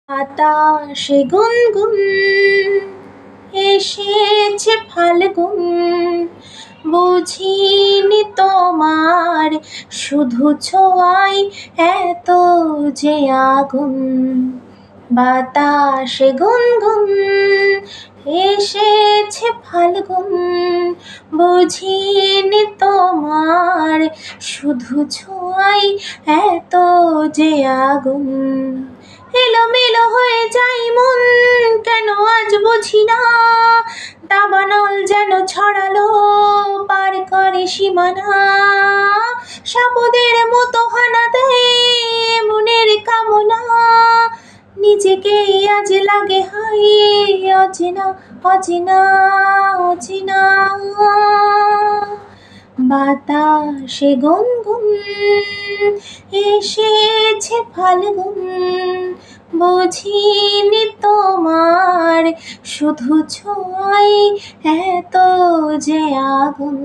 বাতাসে গুনগুন এসেছে ফাল্গুন, বুঝিনি তোমার শুধু ছোঁয়ায় এত যে আগুন। বাতাসে গুনগুন এসেছে ফাল্গুন, বুঝিনি তোমার শুধু ছোঁয়ায় এত যে আগুন। এলোমেলো হয়ে যায় মন, কেন আজ বুঝি না, দাবানল যেন ছড়ালো পার করে সীমানা। সাপদের মতো হানা দেয় মনের কামনা, নিজেকে আজ লাগে হাই অচেনা অচেনা অচেনা। বাতাসে গুনগুন এসেছে ফাল্গুন, বুঝিনি তোমার শুধু ছোঁয়ায় এত যে আগুন।